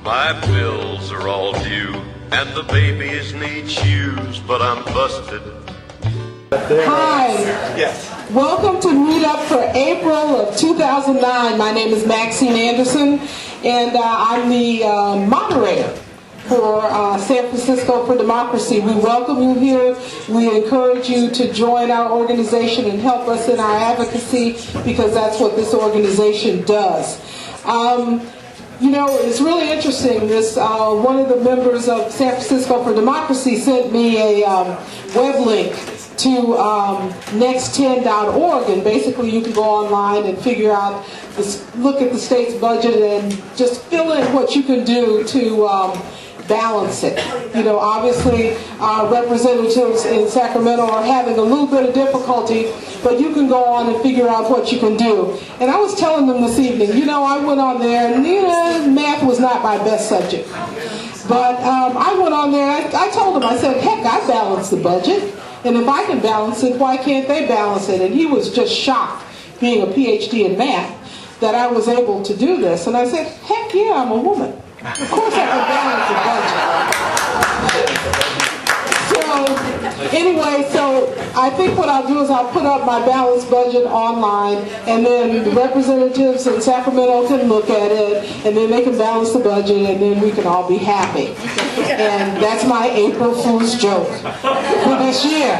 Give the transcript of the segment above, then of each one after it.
My bills are all due, and the babies need shoes, but I'm busted. Hi. Yes. Welcome to Meetup for April of 2009. My name is Maxine Anderson, and I'm the moderator for San Francisco for Democracy. We welcome you here. We encourage you to join our organization and help us in our advocacy, because that's what this organization does. You know, it's really interesting. This one of the members of San Francisco for Democracy sent me a web link to next10.org, and basically you can go online and figure out, look at the state's budget and just fill in what you can do to balance it. You know, obviously our representatives in Sacramento are having a little bit of difficulty, but you can go on and figure out what you can do. And I was telling them this evening, you know, I went on there, and you know, math was not my best subject. But I went on there, I told them, I said, heck, I balanced the budget. And if I can balance it, why can't they balance it? And he was just shocked, being a PhD in math, that I was able to do this. And I said, heck yeah, I'm a woman. Of course I can balance the budget. So anyway, so I think what I'll do is I'll put up my balanced budget online, and then the representatives in Sacramento can look at it, and then they can balance the budget, and then we can all be happy. And that's my April Fool's joke for this year.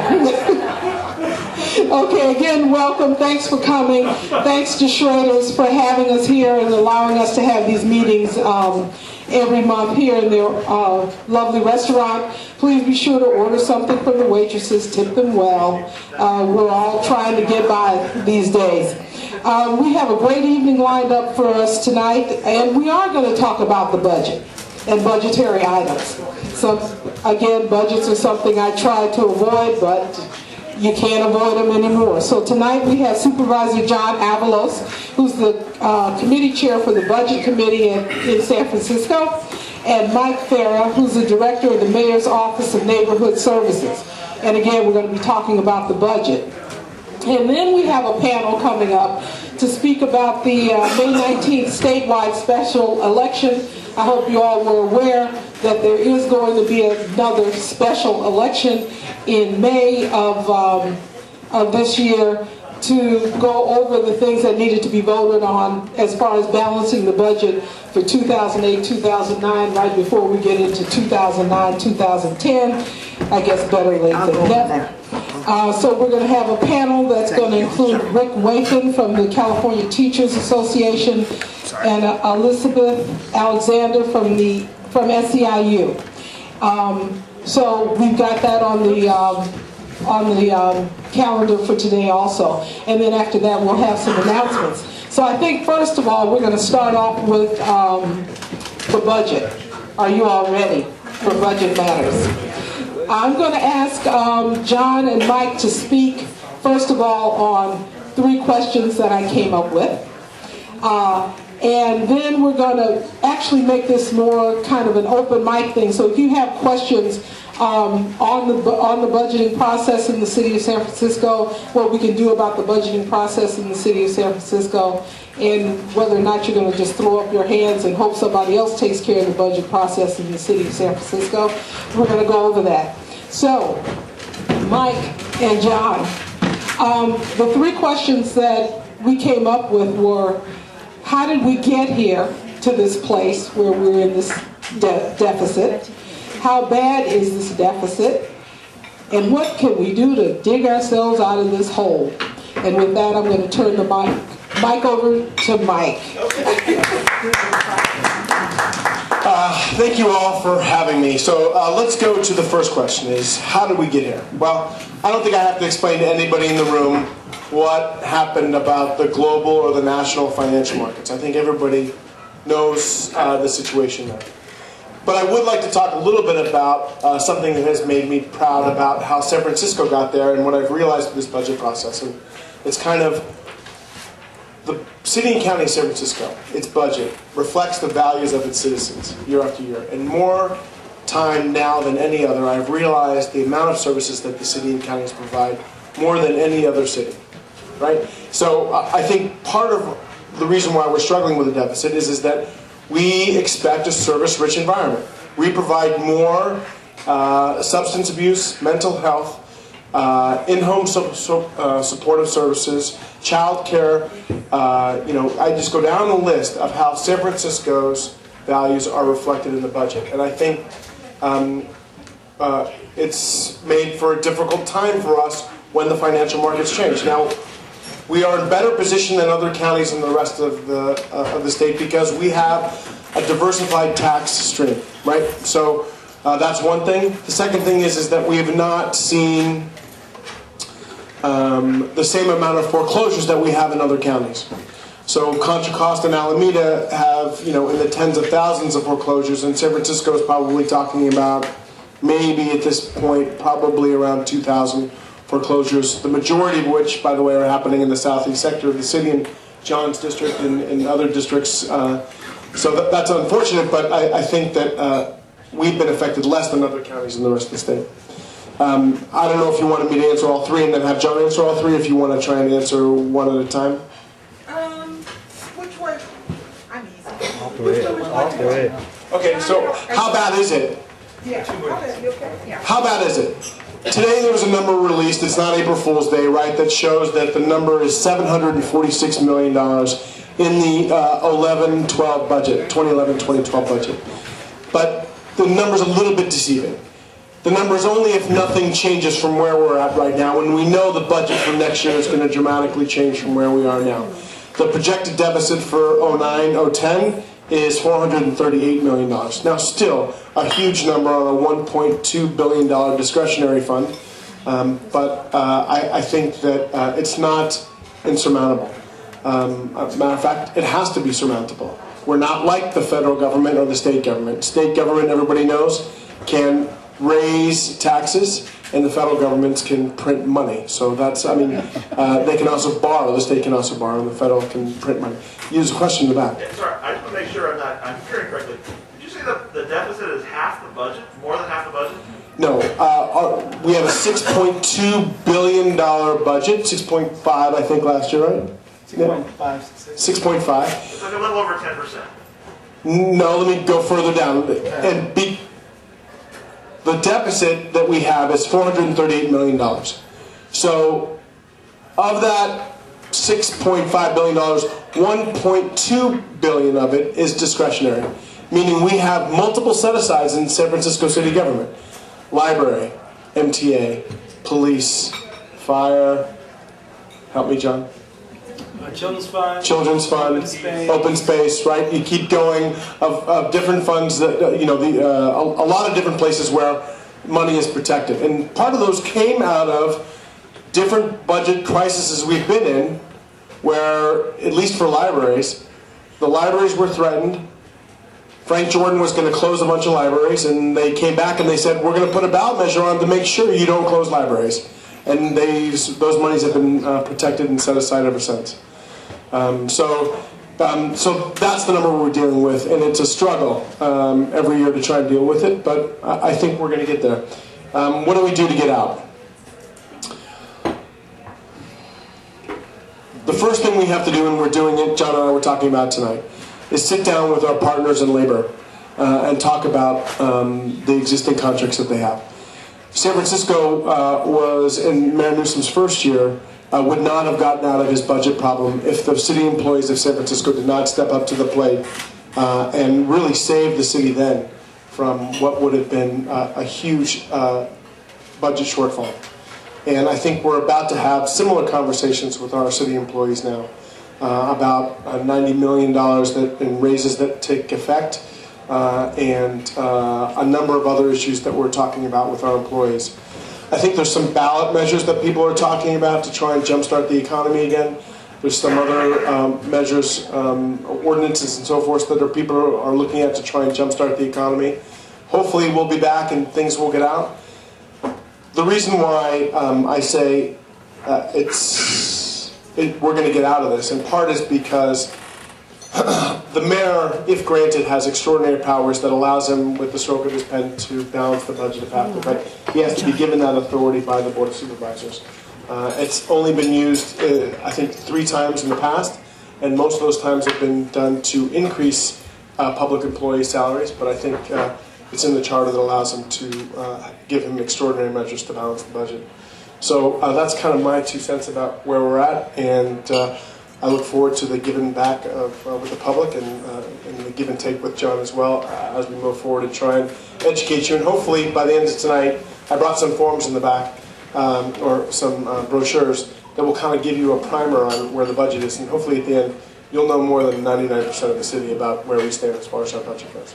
Okay, again, welcome. Thanks for coming. Thanks to Schrader's for having us here and allowing us to have these meetings every month here in their lovely restaurant. Please be sure to order something from the waitresses. Tip them well. We're all trying to get by these days. We have a great evening lined up for us tonight, and we are going to talk about the budget and budgetary items. So, again, budgets are something I try to avoid, but you can't avoid them anymore. So tonight we have Supervisor John Avalos, who's the committee chair for the Budget Committee in San Francisco, and Mike Farrah, who's the director of the Mayor's Office of Neighborhood Services. And again, we're going to be talking about the budget. And then we have a panel coming up to speak about the May 19th statewide special election. I hope you all were aware that there is going to be another special election in May of this year to go over the things that needed to be voted on as far as balancing the budget for 2008-2009, right before we get into 2009-2010. I guess better late than never. So we're going to have a panel that's going to include Rick Wathan from the California Teachers Association and Elizabeth Alexander from SEIU. So we've got that on the calendar for today also. And then after that we'll have some announcements. So I think first of all we're going to start off with the budget. Are you all ready for budget matters? I'm going to ask John and Mike to speak, first of all, on 3 questions that I came up with. And then we're going to actually make this more kind of an open mic thing. So if you have questions on the budgeting process in the city of San Francisco, what we can do about the budgeting process in the city of San Francisco, and whether or not you're going to just throw up your hands and hope somebody else takes care of the budget process in the city of San Francisco. We're going to go over that. So, Mike and John, the 3 questions that we came up with were, how did we get here to this place where we're in this deficit? How bad is this deficit? And what can we do to dig ourselves out of this hole? And with that, I'm going to turn the mic over to Mike. Thank you all for having me. So let's go to the first question, is how did we get here? Well, I don't think I have to explain to anybody in the room what happened about the global or the national financial markets. I think everybody knows the situation there. But I would like to talk a little bit about something that has made me proud about how San Francisco got there and what I've realized through this budget process. And it's kind of the city and county of San Francisco, its budget, reflects the values of its citizens year after year. And more time now than any other, I've realized the amount of services that the city and counties provide more than any other city, right? So I think part of the reason why we're struggling with the deficit is that We expect a service-rich environment. We provide more substance abuse, mental health, in-home supportive services, child care. I just go down the list of how San Francisco's values are reflected in the budget. And I think it's made for a difficult time for us when the financial markets change. Now, we are in better position than other counties in the rest of the state because we have a diversified tax stream, right? So that's one thing. The second thing is that we have not seen the same amount of foreclosures that we have in other counties. So Contra Costa and Alameda have, in the tens of thousands of foreclosures, and San Francisco is probably talking about maybe at this point probably around 2,000 foreclosures, the majority of which, by the way, are happening in the southeast sector of the city, in John's district and other districts. So that's unfortunate, but I think that we've been affected less than other counties in the rest of the state. I don't know if you wanted me to answer all three and then have John answer all three, if you want to try and answer one at a time. Which one? I'm easy. All three. Okay, so how bad is it? Yeah. Okay. Yeah. How bad is it? Today there was a number released, it's not April Fool's Day, right, that shows that the number is $746 million in the 11-12 budget, 2011-2012 budget. But the number's a little bit deceiving. The number is only if nothing changes from where we're at right now, and we know the budget for next year is going to dramatically change from where we are now. The projected deficit for 09-010 is $438 million. Now still a huge number on a $1.2 billion discretionary fund, but I think that it's not insurmountable. As a matter of fact, it has to be surmountable. We're not like the federal government or the state government. State government, everybody knows, can raise taxes, and the federal governments can print money. So that's, they can also borrow, the state can also borrow, and the federal can print money. Use a question in the back. Yeah, sorry, I just want to make sure I'm hearing correctly. Did you say that the deficit is half the budget, more than half the budget? No, we have a $6.2 billion budget, 6.5 I think last year, right? 6.5. 6.5. It's like a little over 10%. No, let me go further down. And the deficit that we have is $438 million. So of that $6.5 billion, $1.2 billion of it is discretionary, meaning we have multiple set-asides in San Francisco city government. Library, MTA, police, fire, help me, John. Children's Fund. Children's Fund, open space, right? You keep going of different funds that, a lot of different places where money is protected. And part of those came out of different budget crises we've been in, where, at least for libraries, the libraries were threatened. Frank Jordan was going to close a bunch of libraries, and they came back and they said, we're going to put a ballot measure on to make sure you don't close libraries. And those monies have been protected and set aside ever since. So that's the number we're dealing with, and it's a struggle every year to try and deal with it, but I think we're going to get there. What do we do to get out? The first thing we have to do, and we're doing it, John and I were talking about tonight, is sit down with our partners in labor and talk about the existing contracts that they have. San Francisco was, in Mayor Newsom's first year, would not have gotten out of his budget problem if the city employees of San Francisco did not step up to the plate and really save the city then from what would have been a huge budget shortfall. And I think we're about to have similar conversations with our city employees now about $90 million in raises that take effect and a number of other issues that we're talking about with our employees. I think there's some ballot measures that people are talking about to try and jumpstart the economy again. There's some other measures, ordinances and so forth that people are looking at to try and jumpstart the economy. Hopefully we'll be back and things will get out. The reason why I say we're going to get out of this, in part, is because the mayor, if granted, has extraordinary powers that allows him, with the stroke of his pen, to balance the budget if have to, but he has to be given that authority by the Board of Supervisors. It's only been used, I think, 3 times in the past, and most of those times have been done to increase public employee salaries, but I think it's in the charter that allows him to give him extraordinary measures to balance the budget. So that's kind of my 2 cents about where we're at, and I look forward to the giving back with the public and the give and take with John as well as we move forward and try and educate you. And hopefully by the end of tonight, I brought some forms in the back or some brochures that will kind of give you a primer on where the budget is, and hopefully at the end you'll know more than 99% of the city about where we stand as far as our budget goes.